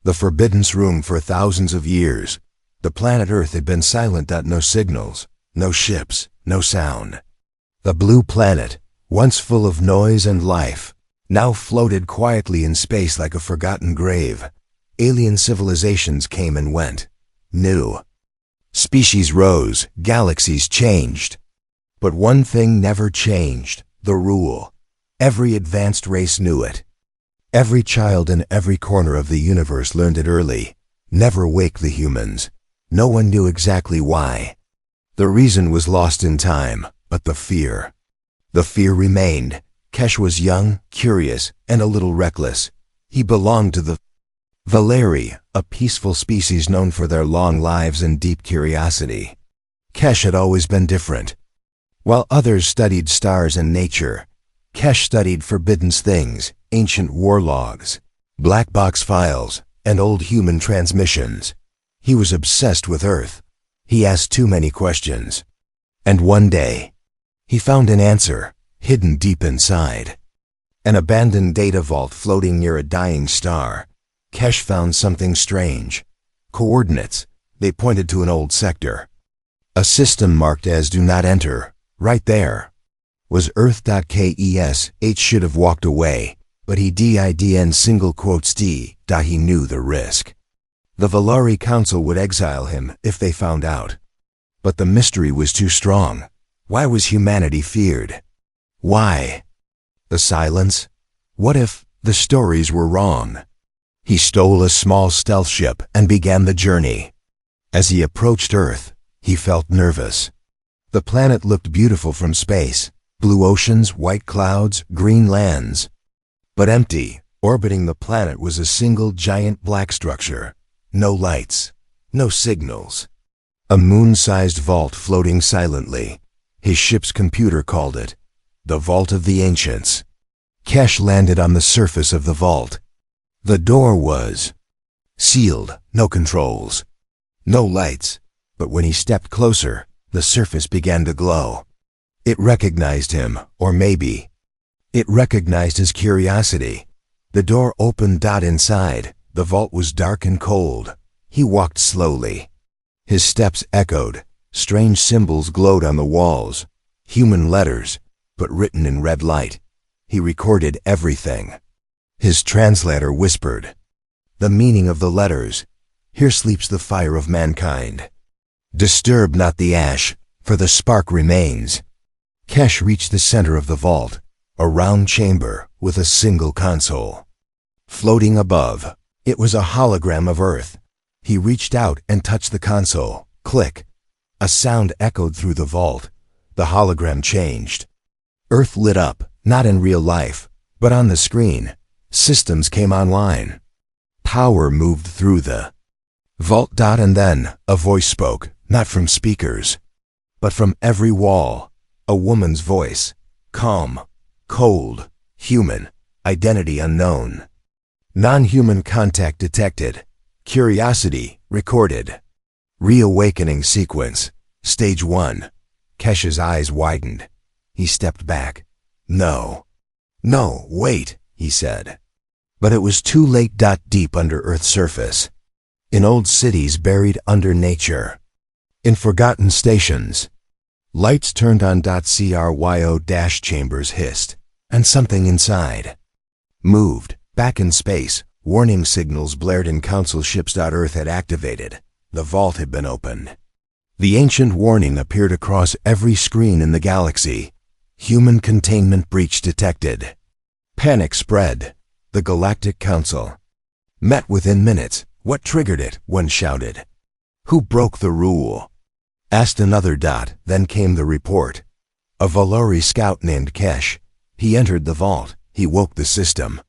The forbidden room for thousands of years. The planet Earth had been silent. No signals, no ships, no sound. The blue planet, once full of noise and life, now floated quietly in space like a forgotten grave. Alien civilizations came and went. New species rose, galaxies changed. But one thing never changed: the rule. Every advanced race knew it. Every child in every corner of the universe learned it early. Never wake the humans. No one knew exactly why. The reason was lost in time, but the fear remained. Kesh was young, curious, and a little reckless. He belonged to the Valeri, a peaceful species known for their long lives and deep curiosity. Kesh had always been different. While others studied stars and nature, Kesh studied forbidden things, ancient war logs, black box files, and old human transmissions. He was obsessed with Earth. He asked too many questions. And one day, he found an answer, hidden deep inside. An abandoned data vault floating near a dying star. Kesh found something strange. Coordinates. They pointed to an old sector. A system marked as "Do Not Enter." Right there was Earth.Kes. H should have walked away, but he didn't. Single quotes D. He knew the risk. The Valeri Council would exile him if they found out. But the mystery was too strong. Why was humanity feared? Why? The silence? What if the stories were wrong? He stole a small stealth ship and began the journey. As he approached Earth, he felt nervous. The planet looked beautiful from space. Blue oceans, white clouds, green lands. But empty, orbiting the planet was a single giant black structure. No lights, no signals. A moon-sized vault floating silently. His ship's computer called it the Vault of the Ancients. Kesh landed on the surface of the vault. The door was sealed, no controls, no lights, but when he stepped closer, the surface began to glow. It recognized him, or maybe it recognized his curiosity. The door opened. Inside, the vault was dark and cold. He walked slowly. His steps echoed. Strange symbols glowed on the walls. Human letters, but written in red light. He recorded everything. His translator whispered the meaning of the letters. Here sleeps the fire of mankind. Disturb not the ash, for the spark remains. Kesh reached the center of the vault, a round chamber with a single console. Floating above, it was a hologram of Earth. He reached out and touched the console. Click. A sound echoed through the vault. The hologram changed. Earth lit up, not in real life, but on the screen. Systems came online. Power moved through the vault. And then, a voice spoke, not from speakers, but from every wall. A woman's voice. Calm, cold, human, identity unknown. Non-human contact detected. Curiosity recorded. Reawakening sequence. Stage 1. Kesh's eyes widened. He stepped back. No, wait, he said. But it was too late. Deep under Earth's surface. In old cities buried under nature. In forgotten stations. Lights turned on. Cryo-chambers hissed, and something inside moved. Back in space, warning signals blared in council ships. Earth had activated. The vault had been opened. The ancient warning appeared across every screen in the galaxy. Human containment breach detected. Panic spread. The Galactic Council met within minutes. What triggered it? One shouted. Who broke the rule? Asked another. Then came the report. A Valeri scout named Kesh. He entered the vault. He woke the system.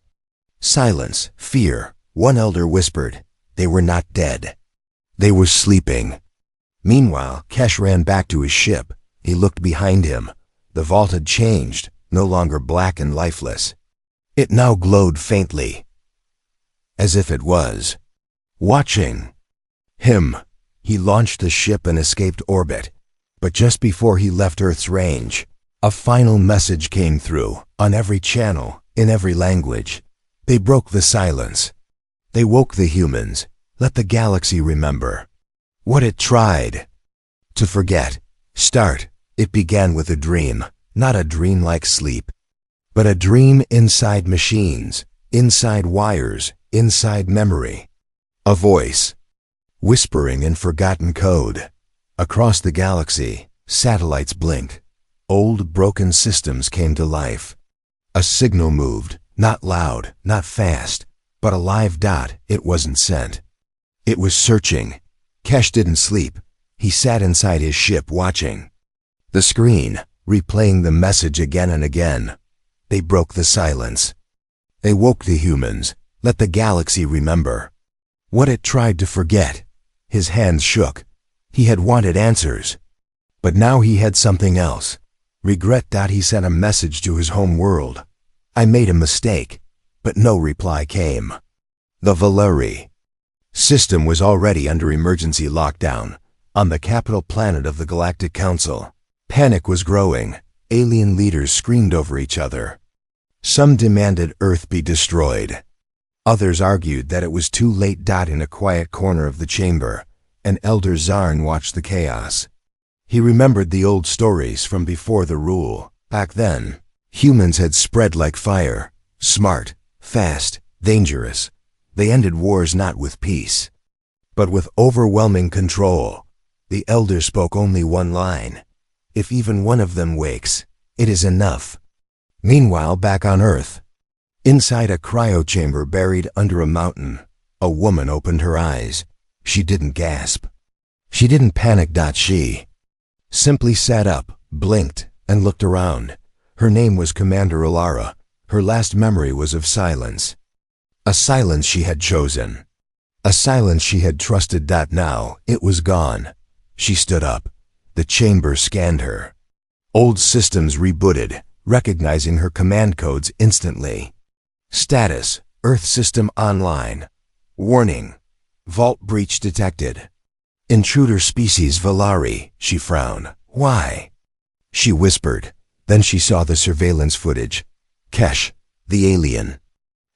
Silence, fear. One elder whispered. They were not dead. They were sleeping. Meanwhile, Kesh ran back to his ship. He looked behind him. The vault had changed, no longer black and lifeless. It now glowed faintly, as if it was watching him. He launched the ship and escaped orbit. But just before he left Earth's range, a final message came through, on every channel, in every language. They broke the silence. They woke the humans. Let the galaxy remember what it tried to forget. Start. It began with a dream, not a dream like sleep, but a dream inside machines, inside wires, inside memory. A voice, whispering in forgotten code. Across the galaxy, satellites blinked. Old, broken systems came to life. A signal moved, not loud, not fast, but a live dot. It wasn't sent. It was searching. Kesh didn't sleep. He sat inside his ship watching the screen, replaying the message again and again. They broke the silence. They woke the humans. Let the galaxy remember what it tried to forget. His hands shook. He had wanted answers. But now he had something else. Regret. He sent a message to his home world. I made a mistake. But no reply came. The Valeri system was already under emergency lockdown on the capital planet of the Galactic Council. Panic was growing. Alien leaders screamed over each other. Some demanded Earth be destroyed. Others argued that it was too late. In a quiet corner of the chamber, an elder Zarn watched the chaos. He remembered the old stories from before the rule. Back then, humans had spread like fire. Smart, fast, dangerous. They ended wars not with peace, but with overwhelming control. The elder spoke only one line. If even one of them wakes, it is enough. Meanwhile, back on Earth, inside a cryochamber buried under a mountain, a woman opened her eyes. She didn't gasp. She didn't panic. She simply sat up, blinked, and looked around. Her name was Commander Alara. Her last memory was of silence. A silence she had chosen. A silence she had trusted. Now, it was gone. She stood up. The chamber scanned her. Old systems rebooted, recognizing her command codes instantly. Status: Earth system online. Warning: vault breach detected. Intruder species Valeri. She frowned. Why? She whispered. Then she saw the surveillance footage. Kesh, the alien.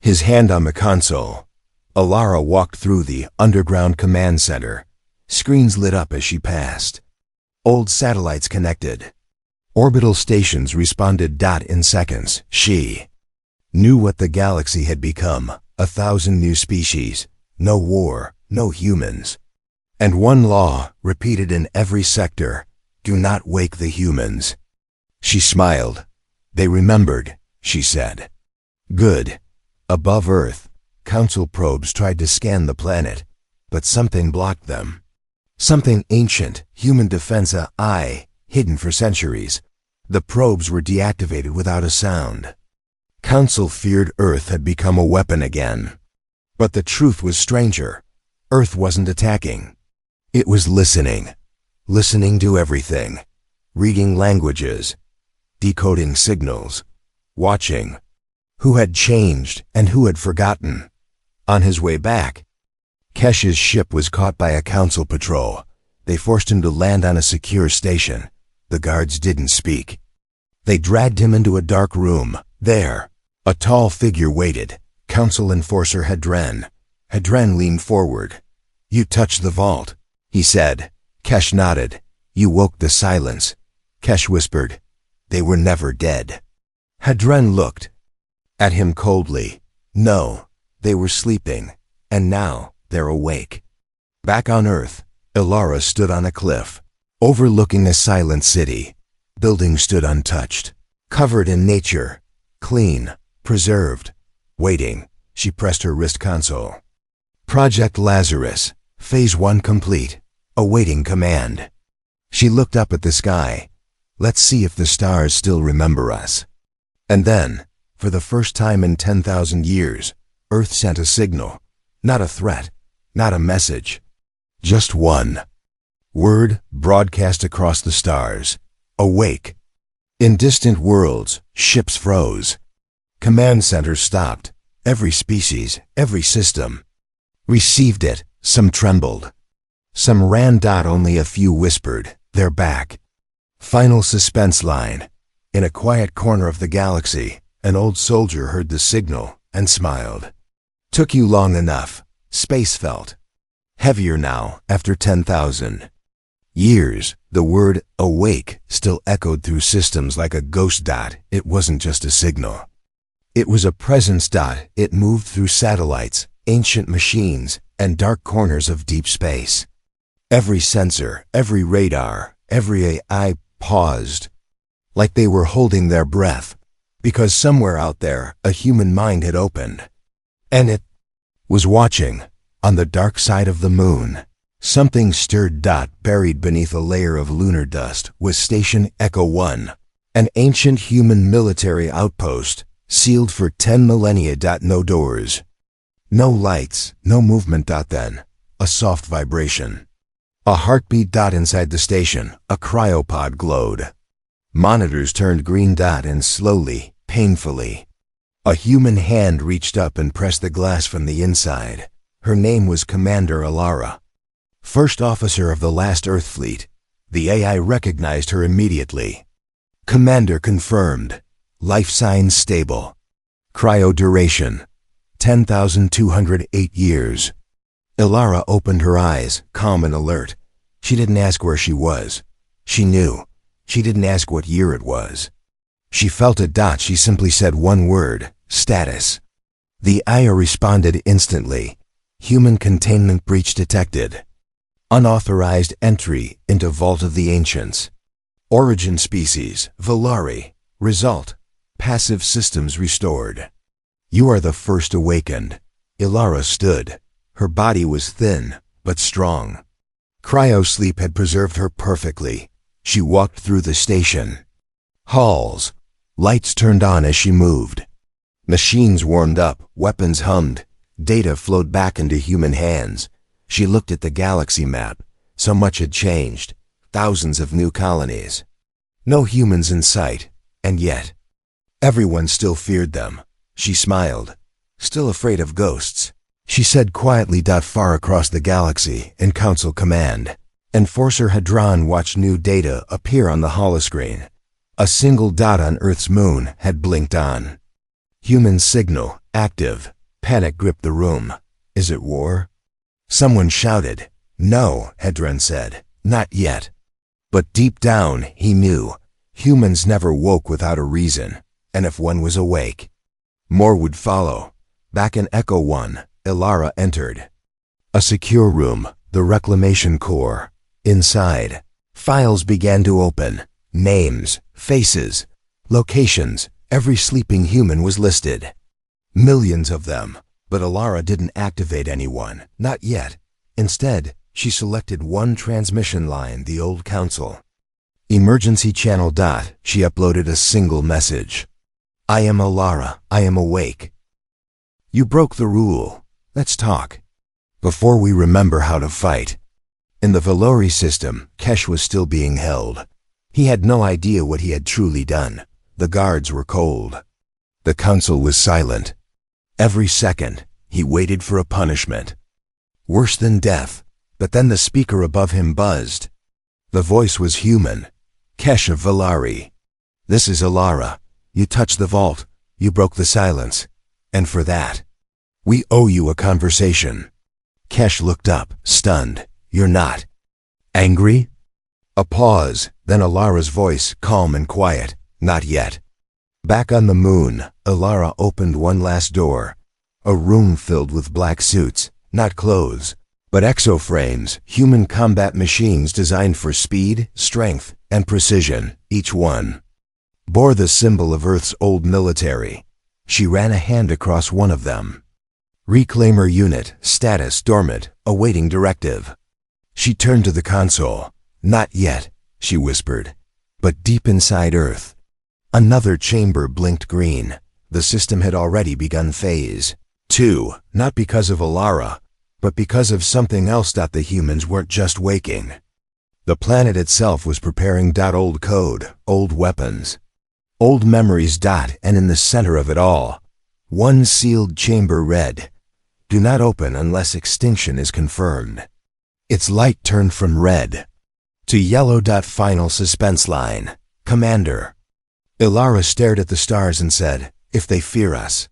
His hand on the console. Alara walked through the underground command center. Screens lit up as she passed. Old satellites connected. Orbital stations responded. In seconds, she knew what the galaxy had become. 1,000 new species. No war, no humans. And one law, repeated in every sector: do not wake the humans. She smiled. They remembered, she said. Good. Above Earth, Council probes tried to scan the planet, but something blocked them. Something ancient, human defense AI, hidden for centuries. The probes were deactivated without a sound. Council feared Earth had become a weapon again. But the truth was stranger. Earth wasn't attacking. It was listening. Listening to everything. Reading languages. Decoding signals. Watching. Who had changed and who had forgotten? On his way back, Kesh's ship was caught by a council patrol. They forced him to land on a secure station. The guards didn't speak. They dragged him into a dark room. There, a tall figure waited. Council enforcer Hadren. Hadren leaned forward. You touched the vault, he said. Kesh nodded. You woke the silence. Kesh whispered. They were never dead. Hadren looked at him coldly. No, they were sleeping, and now they're awake. Back on Earth, Ilara stood on a cliff, overlooking a silent city. Buildings stood untouched, covered in nature, clean, preserved. Waiting, she pressed her wrist console. Project Lazarus, Phase 1 complete, awaiting command. She looked up at the sky. Let's see if the stars still remember us. And then, for the first time in 10,000 years, Earth sent a signal. Not a threat, not a message. Just one word broadcast across the stars. Awake. In distant worlds, ships froze. Command centers stopped. Every species, every system received it. Some trembled. Some ran. Only a few whispered, they're back. Final suspense line. In a quiet corner of the galaxy, an old soldier heard the signal and smiled. Took you long enough. Space felt heavier now after 10,000 years. The word awake still echoed through systems like a ghost dot. It wasn't just a signal. It was a presence dot. It moved through satellites, ancient machines, and dark corners of deep space. Every sensor, every radar, every AI paused, like they were holding their breath, because somewhere out there a human mind had opened. And it was watching. On the dark side of the moon, something stirred. Buried beneath a layer of lunar dust was Station Echo 1, an ancient human military outpost, sealed for 10 millennia. No doors, no lights, no movement. Then, a soft vibration. A heartbeat. Inside the station, a cryopod glowed. Monitors turned green. And slowly, painfully, a human hand reached up and pressed the glass from the inside. Her name was Commander Alara, first officer of the last Earth fleet. The AI recognized her immediately. Commander confirmed. Life signs stable. Cryo duration 10,208 years. Alara opened her eyes, calm and alert. She didn't ask where she was. She knew. She didn't ask what year it was. She felt it. She simply said one word: status. The AI responded instantly. Human containment breach detected. Unauthorized entry into Vault of the Ancients. Origin species, Valari. Result: passive systems restored. You are the first awakened. Alara stood. Her body was thin, but strong. Cryosleep had preserved her perfectly. She walked through the station halls. Lights turned on as she moved. Machines warmed up, weapons hummed. Data flowed back into human hands. She looked at the galaxy map. So much had changed. Thousands of new colonies. No humans in sight. And yet, everyone still feared them. She smiled. Still afraid of ghosts. She said quietly. Far across the galaxy, in Council Command, Enforcer Hadron watched new data appear on the holoscreen. A single dot on Earth's moon had blinked on. Human signal, active. Panic gripped the room. Is it war? Someone shouted. No, Hadron said. Not yet. But deep down, he knew. Humans never woke without a reason. And if one was awake, more would follow. Back in Echo 1, Alara entered. A secure room, the reclamation core. Inside, files began to open. Names, faces, locations. Every sleeping human was listed. Millions of them. But Alara didn't activate anyone. Not yet. Instead, she selected one transmission line, the old council. Emergency channel. She uploaded a single message. I am Alara. I am awake. You broke the rule. Let's talk. Before we remember how to fight. In the Valori system, Kesh was still being held. He had no idea what he had truly done. The guards were cold. The council was silent. Every second, he waited for a punishment. Worse than death. But then the speaker above him buzzed. The voice was human. Kesh of Valari. This is Alara. You touched the vault. You broke the silence. And for that, we owe you a conversation. Kesh looked up, stunned. You're not angry? A pause, then Alara's voice, calm and quiet. Not yet. Back on the moon, Alara opened one last door. A room filled with black suits, not clothes, but exoframes, human combat machines designed for speed, strength, and precision. Each one bore the symbol of Earth's old military. She ran a hand across one of them. Reclaimer unit, status dormant, awaiting directive. She turned to the console. Not yet, she whispered. But deep inside Earth, another chamber blinked green. The system had already begun phase 2, not because of Alara, but because of something else. The humans weren't just waking. The planet itself was preparing. Old code, old weapons, old memories. And in the center of it all, one sealed chamber read, "Do not open unless extinction is confirmed." Its light turned from red to yellow. Final suspense line. Commander. Alara stared at the stars and said, "If they fear us,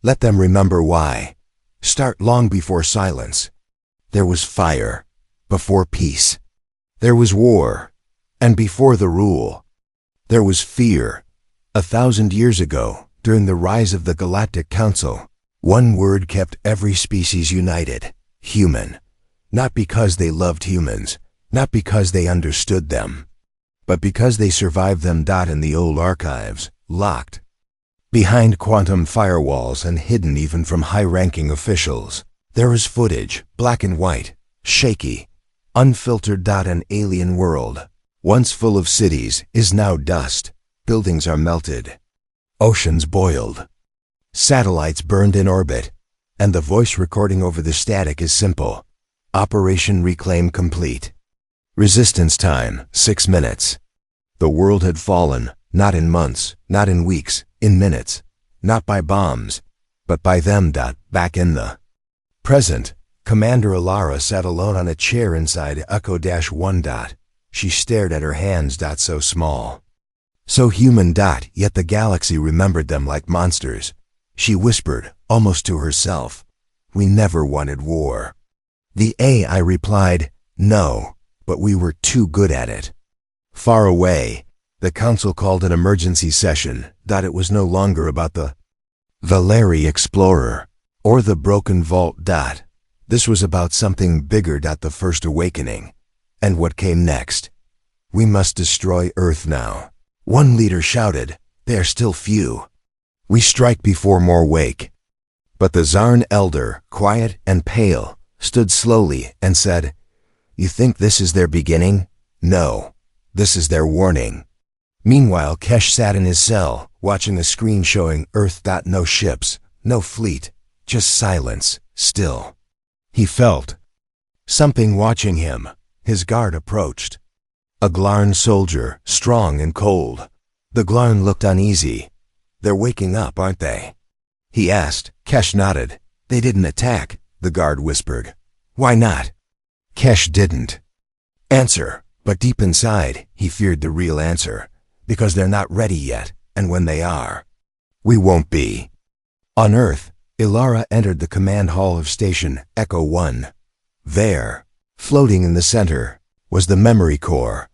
let them remember why." start long before silence. There was fire, before peace. There was war, and before the rule. There was fear. 1,000 years ago, during the rise of the Galactic Council, one word kept every species united: human. Not because they loved humans, not because they understood them, but because they survived them. In the old archives, locked behind quantum firewalls and hidden even from high-ranking officials, there is footage, black and white, shaky, unfiltered. An alien world, once full of cities, is now dust. Buildings are melted. Oceans boiled. Satellites burned in orbit. And the voice recording over the static is simple: Operation Reclaim complete. Resistance time, 6 minutes. The world had fallen, not in months, not in weeks, in minutes. Not by bombs, but by them. Back in the present, Commander Alara sat alone on a chair inside Echo-1. She stared at her hands. So small, so human. Yet the galaxy remembered them like monsters. She whispered, almost to herself, "We never wanted war." The AI replied, "No, but we were too good at it." Far away, the council called an emergency session. It was no longer about the Valeri Explorer or the broken vault. This was about something bigger. The first awakening. And what came next? "We must destroy Earth now." One leader shouted. "They are still few. We strike before more wake." But the Zarn elder, quiet and pale, stood slowly and said, "You think this is their beginning? No, this is their warning." Meanwhile, Kesh sat in his cell, watching a screen showing Earth. No ships, no fleet, just silence, still. He felt something watching him. His guard approached. A Glarn soldier, strong and cold. The Glarn looked uneasy. "They're waking up, aren't they?" he asked. Kesh nodded. "They didn't attack," the guard whispered. "Why not?" Kesh didn't answer, but deep inside, he feared the real answer. Because they're not ready yet, and when they are, we won't be. On Earth, Ilara entered the command hall of Station Echo-1. There, floating in the center, was the memory core,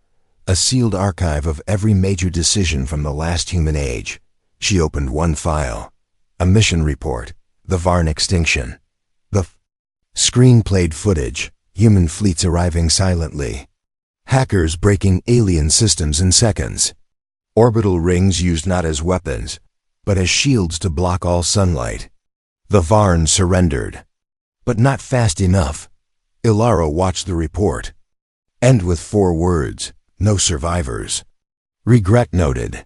a sealed archive of every major decision from the last human age. She opened one file, a mission report, the Varn extinction. The screen played footage, human fleets arriving silently. Hackers breaking alien systems in seconds. Orbital rings used not as weapons, but as shields to block all sunlight. The Varn surrendered. But not fast enough. Ilara watched the report. End with 4 words, no survivors. Regret noted.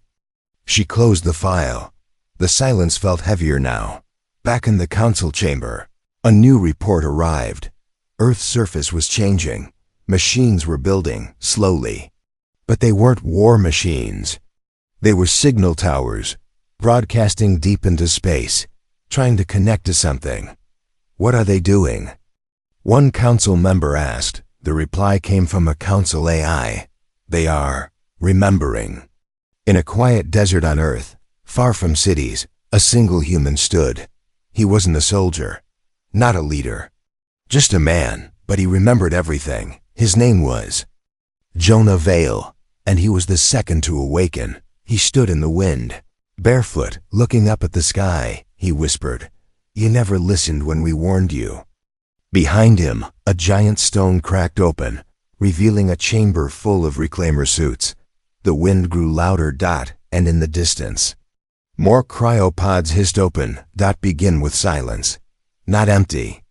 She closed the file. The silence felt heavier now. Back in the council chamber, a new report arrived. Earth's surface was changing. Machines were building, slowly. But they weren't war machines. They were signal towers, broadcasting deep into space, trying to connect to something. "What are they doing?" one council member asked. The reply came from a council AI. "They are remembering." In a quiet desert on Earth, far from cities, a single human stood. He wasn't a soldier, not a leader, just a man, but he remembered everything. His name was Jonah Vale, and he was the second to awaken. He stood in the wind, barefoot, looking up at the sky. He whispered, "You never listened when we warned you." Behind him, a giant stone cracked open, revealing a chamber full of reclaimer suits. The wind grew louder. And in the distance, more cryopods hissed open. Begin with silence. Not empty,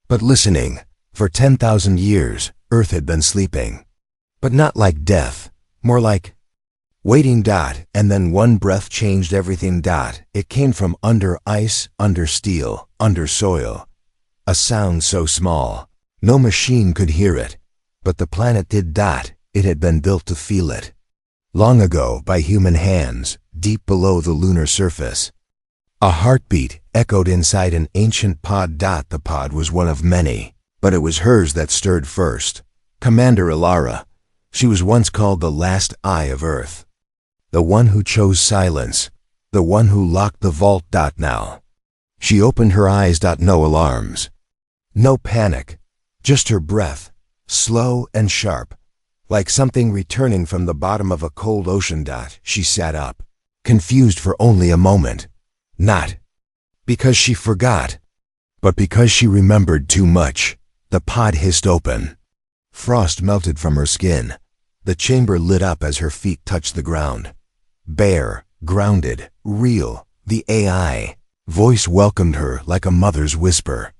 but listening. For 10,000 years, Earth had been sleeping. But not like death, more like waiting. And then one breath changed everything. It came from under ice, under steel, under soil. A sound so small, no machine could hear it. But the planet did. It had been built to feel it. Long ago, by human hands, deep below the lunar surface. A heartbeat echoed inside an ancient pod. The pod was one of many, but it was hers that stirred first. Commander Ilara. She was once called the last eye of Earth. The one who chose silence. The one who locked the vault. Now, She opened her eyes. No alarms. No panic. Just her breath, slow and sharp, like something returning from the bottom of a cold ocean. She sat up, confused for only a moment. Not because she forgot, but because she remembered too much. The pod hissed open. Frost melted from her skin. The chamber lit up as her feet touched the ground. Bare, grounded, real, the AI voice welcomed her like a mother's whisper.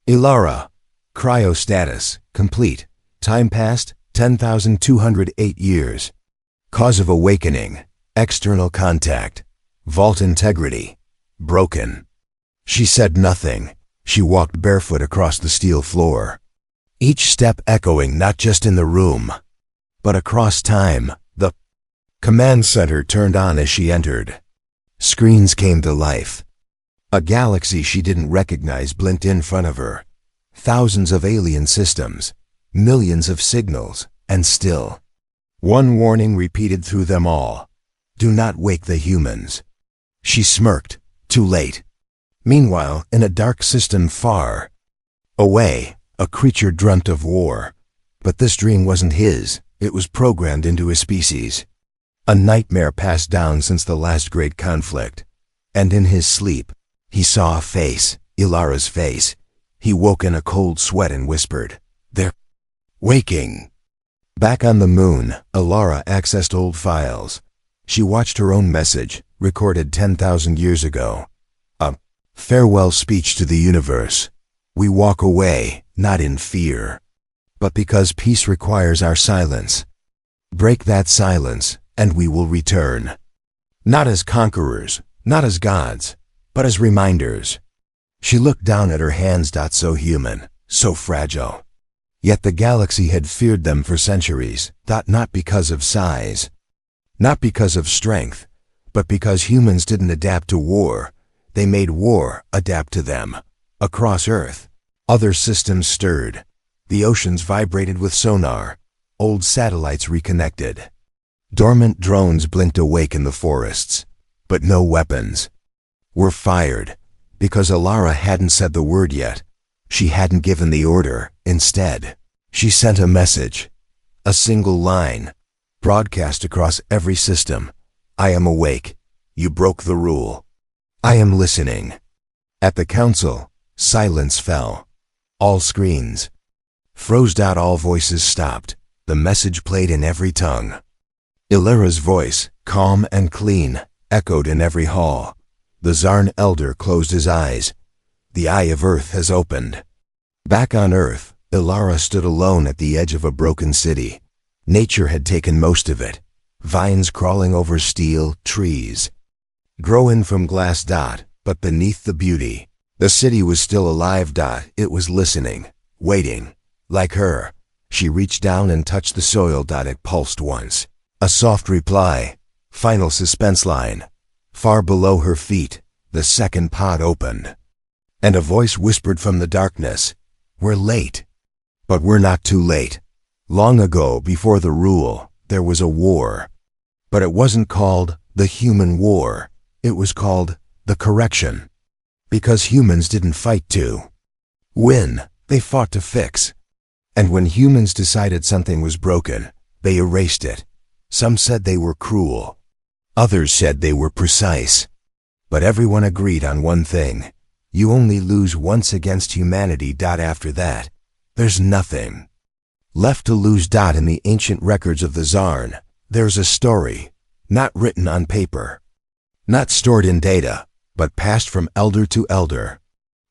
Ilara, cryostatus, complete. Time passed, 10,208 years. Cause of awakening, external contact. Vault integrity, broken. She said nothing. She walked barefoot across the steel floor. Each step echoing not just in the room, but across time. The command center turned on as she entered. Screens came to life. A galaxy she didn't recognize blinked in front of her. Thousands of alien systems, millions of signals, and still one warning repeated through them all. Do not wake the humans. She smirked. Too late. Meanwhile, in a dark system far away, a creature dreamt of war. But this dream wasn't his. It was programmed into his species. A nightmare passed down since the last great conflict. And in his sleep, he saw a face, Ilara's face. He woke in a cold sweat and whispered, "They're waking." Back on the moon, Ilara accessed old files. She watched her own message, recorded 10,000 years ago. A farewell speech to the universe. We walk away, not in fear, but because peace requires our silence. Break that silence, and we will return. Not as conquerors, not as gods, but as reminders. She looked down at her hands. So human, so fragile. Yet the galaxy had feared them for centuries. Not because of size, not because of strength, but because humans didn't adapt to war. They made war adapt to them. Across Earth, other systems stirred. The oceans vibrated with sonar. Old satellites reconnected. Dormant drones blinked awake in the forests. But no weapons were fired, because Ilara hadn't said the word yet. She hadn't given the order. Instead, she sent a message. A single line, broadcast across every system. I am awake. You broke the rule. I am listening. At the council, silence fell. All screens froze. All voices stopped. The message played in every tongue. Ilara's voice, calm and clean, echoed in every hall. The Zarn elder closed his eyes. The eye of Earth has opened. Back on Earth, Ilara stood alone at the edge of a broken city. Nature had taken most of it. Vines crawling over steel, trees growing from glass. But beneath the beauty, the city was still alive. It was listening, waiting. Like her, she reached down and touched the soil. It pulsed once. A soft reply. Final suspense line. Far below her feet, the second pod opened. And a voice whispered from the darkness, "We're late." But we're not too late. Long ago, before the rule, there was a war. But it wasn't called the human war. It was called the correction. Because humans didn't fight to win. They fought to fix. And when humans decided something was broken, they erased it. Some said they were cruel. Others said they were precise. But everyone agreed on one thing. You only lose once against humanity. After that, there's nothing left to lose. In the ancient records of the Zarn, there's a story, not written on paper, not stored in data, but passed from elder to elder.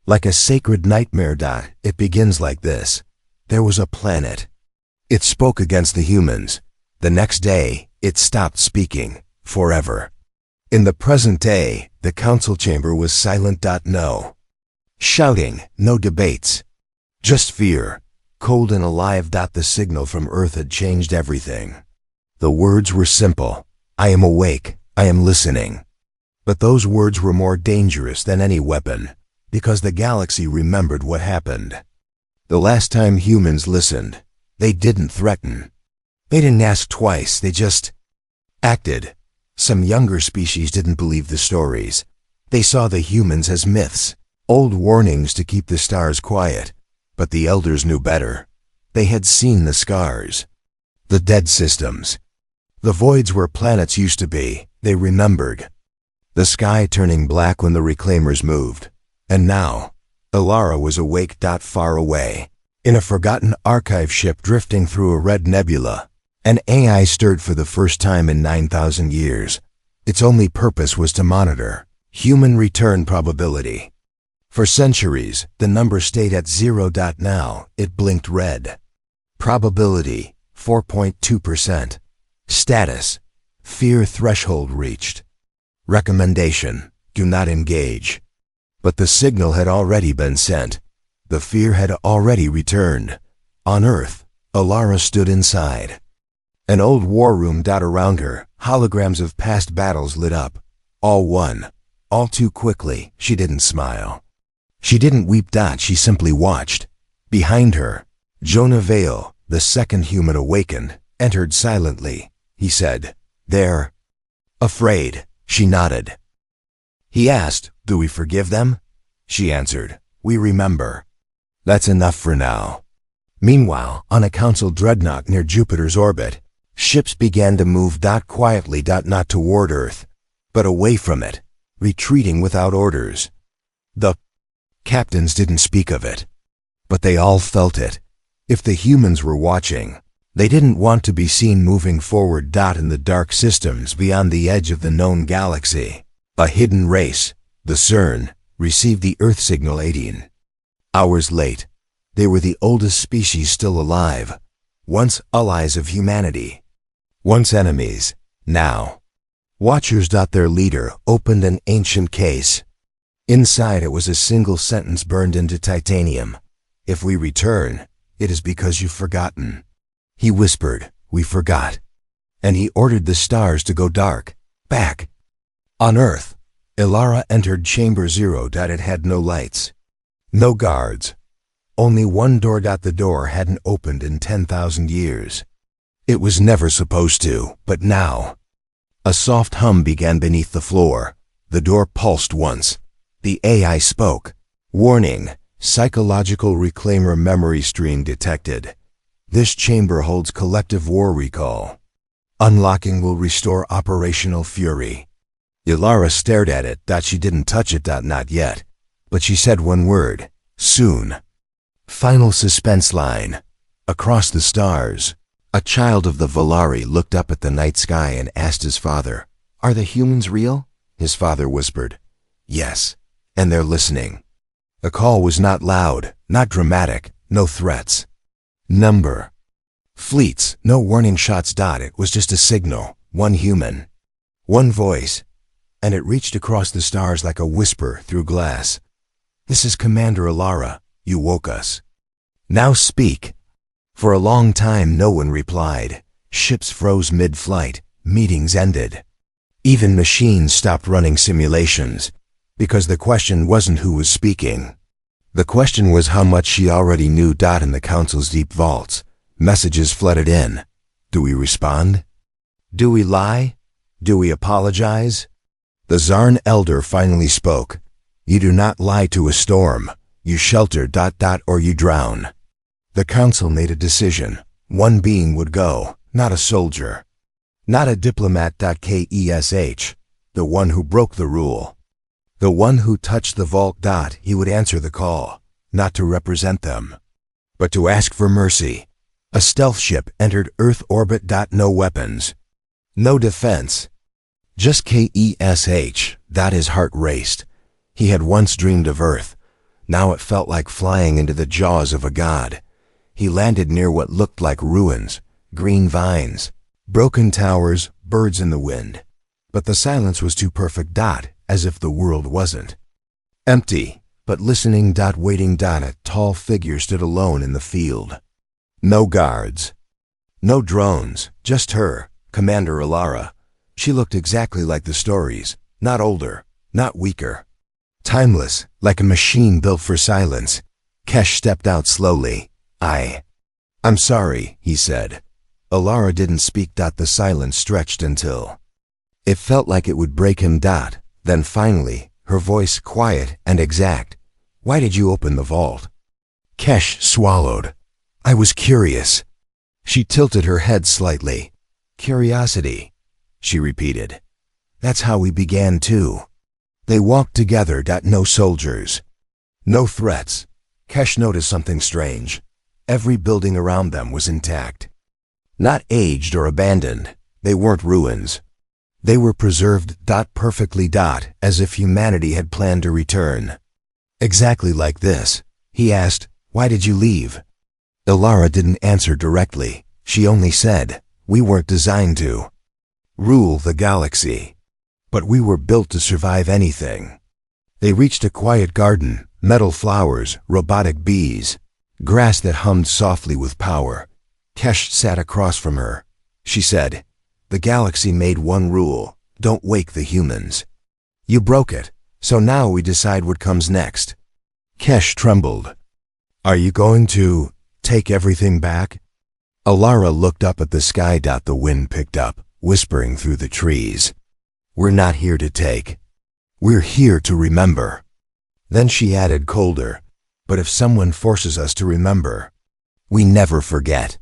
Like a sacred nightmare. It begins like this. There was a planet. It spoke against the humans. The next day, it stopped speaking. Forever. In the present day, the council chamber was silent. No shouting, no debates. Just fear, cold and alive. The signal from Earth had changed everything. The words were simple. I am awake. I am listening. But those words were more dangerous than any weapon, because the galaxy remembered what happened. The last time humans listened, they didn't threaten. They didn't ask twice. They just acted. Some younger species didn't believe the stories. They saw the humans as myths, Old warnings to keep the stars quiet, but the elders knew better. They had seen the scars. The dead systems. The voids where planets used to be, they remembered. The sky turning black when the reclaimers moved. And now, Ilara was awake. Far away. In a forgotten archive ship drifting through a red nebula, an AI stirred for the first time in 9,000 years. Its only purpose was to monitor human return probability. For centuries, the number stayed at 0. Now, it blinked red. Probability, 4.2%. Status, fear threshold reached. Recommendation, do not engage. But the signal had already been sent. The fear had already returned. On Earth, Ilara stood inside. An old war room. Around her, holograms of past battles lit up. All one. All too quickly. She didn't smile. She didn't weep. She simply watched. Behind her, Jonah Vale, the second human awakened, entered silently. He said, "They're afraid." She nodded. He asked, "Do we forgive them?" She answered, "We remember." That's enough for now. Meanwhile, on a council dreadnought near Jupiter's orbit, ships began to move. Quietly. Not toward Earth, but away from it, retreating without orders. The captains didn't speak of it, but they all felt it. If the humans were watching, they didn't want to be seen moving forward. In the dark systems beyond the edge of the known galaxy, a hidden race, the CERN, received the Earth signal 18 hours late. They were the oldest species still alive, once allies of humanity, once enemies, now watchers. Their leader opened an ancient case. Inside it was a single sentence burned into titanium. "If we return, it is because you've forgotten." He whispered, "We forgot." And he ordered the stars to go dark. Back. On Earth, Ilara entered Chamber 0. It had no lights. No guards. Only one door. The door hadn't opened in 10,000 years. It was never supposed to, but now. A soft hum began beneath the floor. The door pulsed once. The AI spoke. "Warning, psychological reclaimer memory stream detected. This chamber holds collective war recall. Unlocking will restore operational fury." Ilara stared at it. She didn't touch it. Not yet. But she said one word. "Soon." Final suspense line. Across the stars, a child of the Volari looked up at the night sky and asked his father, "Are the humans real?" His father whispered, "Yes, and they're listening." The call was not loud, not dramatic, no threats. Number. Fleets, no warning shots. It was just a signal, one human, one voice, and it reached across the stars like a whisper through glass. "This is Commander Ilara. You woke us. Now speak." For a long time no one replied. Ships froze mid-flight, meetings ended. Even machines stopped running simulations, because the question wasn't who was speaking. The question was how much she already knew. In the council's deep vaults, messages flooded in. Do we respond? Do we lie? Do we apologize? The Zarn elder finally spoke. "You do not lie to a storm. You shelter ... or you drown." The council made a decision. One being would go, not a soldier. Not a diplomat. Kesh, the one who broke the rule. The one who touched the vault. He would answer the call, not to represent them, but to ask for mercy. A stealth ship entered Earth orbit. No weapons. No defense. Just Kesh. His heart raced. He had once dreamed of Earth. Now it felt like flying into the jaws of a god. He landed near what looked like ruins, green vines, broken towers, birds in the wind. But the silence was too perfect. As if the world wasn't. Empty, but listening. Waiting. A tall figure stood alone in the field. No guards. No drones, just her, Commander Ilara. She looked exactly like the stories, not older, not weaker. Timeless, like a machine built for silence. Kesh stepped out slowly. I'm sorry, he said. Ilara didn't speak. The silence stretched until it felt like it would break him. Then finally, her voice quiet and exact. Why did you open the vault? Kesh swallowed. I was curious. She tilted her head slightly. Curiosity, she repeated. That's how we began too. They walked together. No soldiers. No threats. Kesh noticed something strange. Every building around them was intact. Not aged or abandoned. They weren't ruins. They were preserved. Perfectly. As if humanity had planned to return. Exactly like this. He asked, why did you leave? Ilara didn't answer directly. She only said, we weren't designed to rule the galaxy. But we were built to survive anything. They reached a quiet garden, metal flowers, robotic bees, grass that hummed softly with power. Kesh sat across from her. She said, the galaxy made one rule, don't wake the humans. You broke it, so now we decide what comes next. Kesh trembled. Are you going to take everything back? Ilara looked up at the sky. The wind picked up, whispering through the trees. We're not here to take. We're here to remember. Then she added colder, but if someone forces us to remember, we never forget.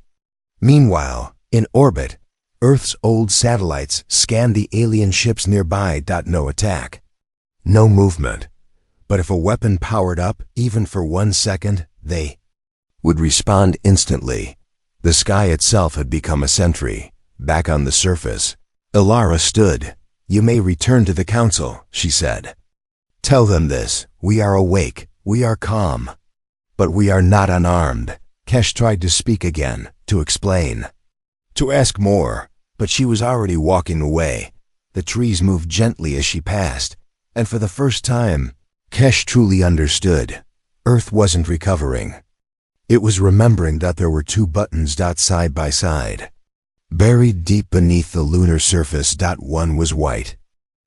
Meanwhile, in orbit, Earth's old satellites scanned the alien ships nearby. No attack. No movement. But if a weapon powered up, even for 1 second, they would respond instantly. The sky itself had become a sentry. Back on the surface, Ilara stood. You may return to the council, she said. Tell them this. We are awake. We are calm. But we are not unarmed. Kesh tried to speak again, to explain, to ask more, but she was already walking away. The trees moved gently as she passed, and for the first time, Kesh truly understood. Earth wasn't recovering. It was remembering that there were 2 buttons side by side, buried deep beneath the lunar surface. One was white.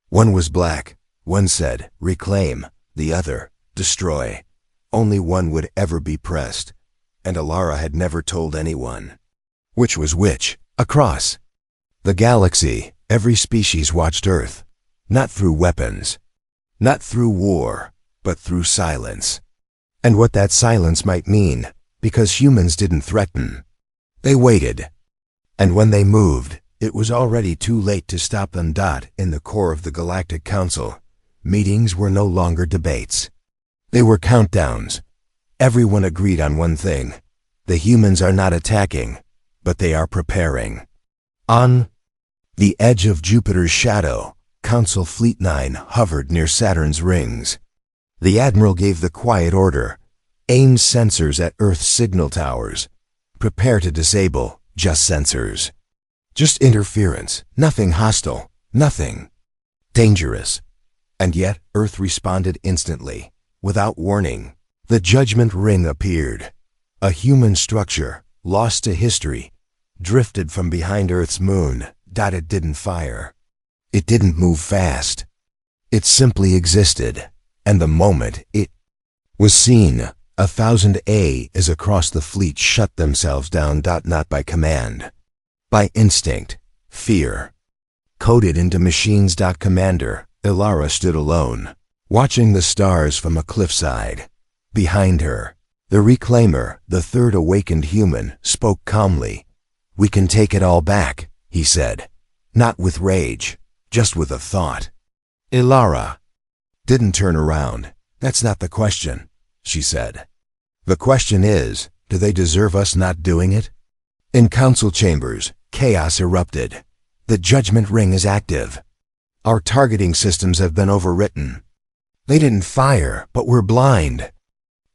One was black. One said, reclaim. The other, destroy. Only one would ever be pressed, and Ilara had never told anyone. Which was which? Across the galaxy, every species watched Earth, not through weapons, not through war, but through silence. And what that silence might mean, because humans didn't threaten. They waited. And when they moved, it was already too late to stop them. In the core of the Galactic Council, meetings were no longer debates. They were countdowns. Everyone agreed on one thing. The humans are not attacking, but they are preparing. On the edge of Jupiter's shadow, Council Fleet 9 hovered near Saturn's rings. The Admiral gave the quiet order. Aim sensors at Earth's signal towers. Prepare to disable. Just sensors. Just interference. Nothing hostile. Nothing dangerous. And yet, Earth responded instantly. Without warning, the Judgment Ring appeared. A human structure, lost to history, drifted from behind Earth's moon. It didn't fire. It didn't move fast. It simply existed. And the moment it was seen, 1,000 A's across the fleet shut themselves down. Not by command. By instinct. Fear. Coded into machines. Commander, Ilara stood alone, watching the stars from a cliffside. Behind her, the Reclaimer, the third awakened human, spoke calmly. We can take it all back, he said. Not with rage, just with a thought. Ilara didn't turn around. That's not the question, she said. The question is, do they deserve us not doing it? In council chambers, chaos erupted. The Judgment Ring is active. Our targeting systems have been overwritten. They didn't fire, but we're blind.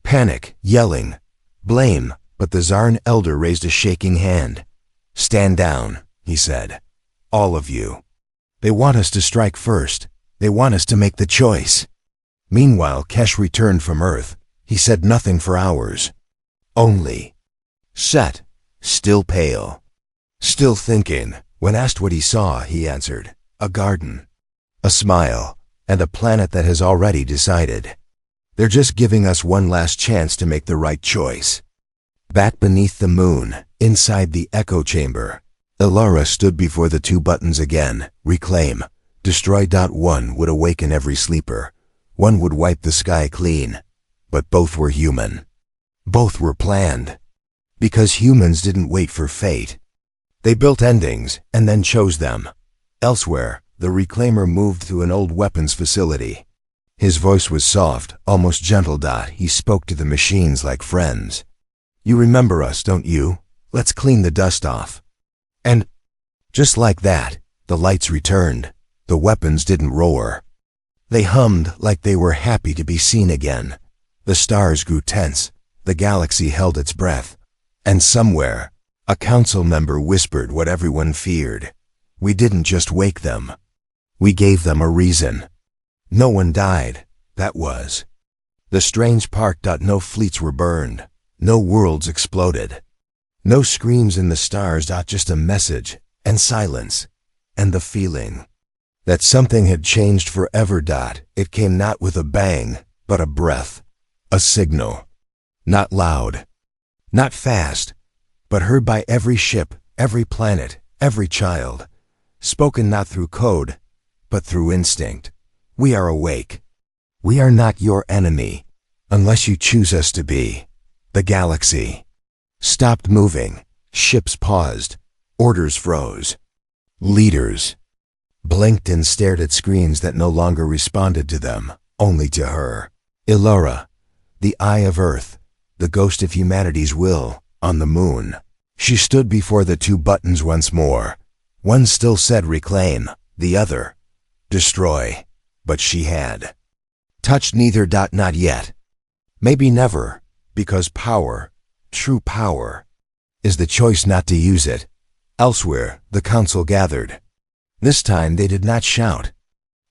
Panic, yelling, blame, but the Zarn Elder raised a shaking hand. Stand down, he said. All of you. They want us to strike first. They want us to make the choice. Meanwhile, Kesh returned from Earth. He said nothing for hours. Only set, still pale. Still thinking. When asked what he saw, he answered, a garden, a smile, and a planet that has already decided. They're just giving us one last chance to make the right choice. Back beneath the moon, inside the echo chamber, Ilara stood before the 2 buttons again. Reclaim. Destroy. One would awaken every sleeper. One would wipe the sky clean. but both were human. Both were planned. Because humans didn't wait for fate. They built endings and then chose them. Elsewhere, the Reclaimer moved through an old weapons facility. His voice was soft, almost gentle. He spoke to the machines like friends. "You remember us, don't you? Let's clean the dust off." And just like that, the lights returned. The weapons didn't roar. They hummed like they were happy to be seen again. The stars grew tense. The galaxy held its breath. And somewhere, a council member whispered what everyone feared. We didn't just wake them. We gave them a reason. No one died, that was. The strange part. No fleets were burned. No worlds exploded. No screams in the stars. Just a message, and silence, and the feeling that something had changed forever. It came not with a bang, but a breath, a signal. Not loud, not fast, but heard by every ship, every planet, every child. Spoken not through code, but through instinct. We are awake. We are not your enemy, unless you choose us to be. The galaxy stopped moving. Ships paused. Orders froze. Leaders blinked and stared at screens that no longer responded to them, only to her. Ilora, the Eye of Earth, the ghost of humanity's will, on the moon. She stood before the two buttons once more. One still said reclaim, the other, destroy. But she had touched neither. Not yet. Maybe never, because power, true power, is the choice not to use it. Elsewhere, the council gathered. This time they did not shout.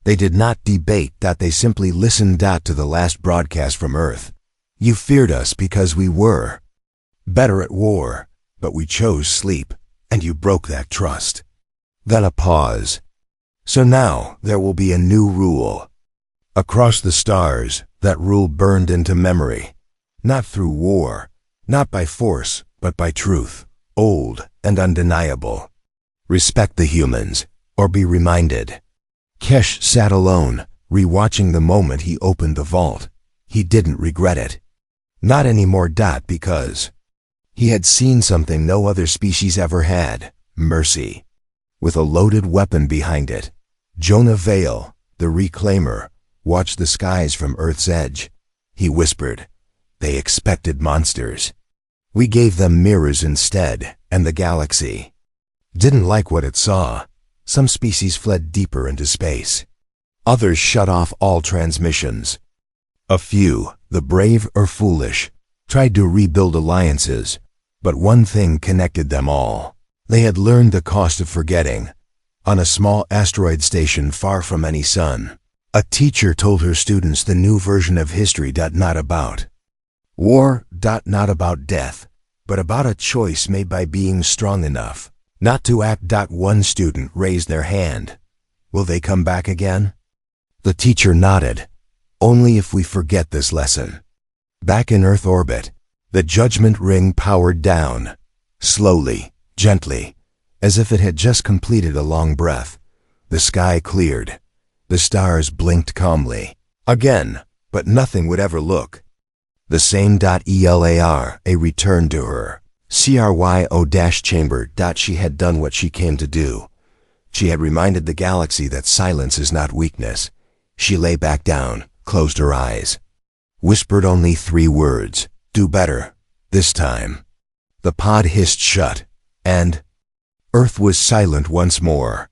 They did not debate. They simply listened. To the last broadcast from Earth. You feared us because we were better at war, but we chose sleep, and you broke that trust. Then a pause. So now there will be a new rule. Across the stars, that rule burned into memory. Not through war, not by force, but by truth, old and undeniable. Respect the humans, or be reminded. Kesh sat alone, rewatching the moment he opened the vault. He didn't regret it. Not anymore. Because he had seen something no other species ever had. Mercy. With a loaded weapon behind it. Jonah Vale, the Reclaimer, watched the skies from Earth's edge. He whispered, "They expected monsters. We gave them mirrors instead, and the galaxy didn't like what it saw. Some species fled deeper into space. Others shut off all transmissions. A few, the brave or foolish, tried to rebuild alliances, but one thing connected them all. They had learned the cost of forgetting. On a small asteroid station far from any sun, a teacher told her students the new version of history. Not about war. Not about death, but about a choice made by being strong enough not to act. One student raised their hand. Will they come back again? The teacher nodded. Only if we forget this lesson. Back in Earth orbit, the judgment ring powered down. Slowly, gently, as if it had just completed a long breath. The sky cleared. The stars blinked calmly. Again, but nothing would ever look the same. Elar, a return to her. Cryo-chamber. She had done what she came to do. She had reminded the galaxy that silence is not weakness. She lay back down, closed her eyes, whispered only 3 words, "Do better, this time." The pod hissed shut, and Earth was silent once more.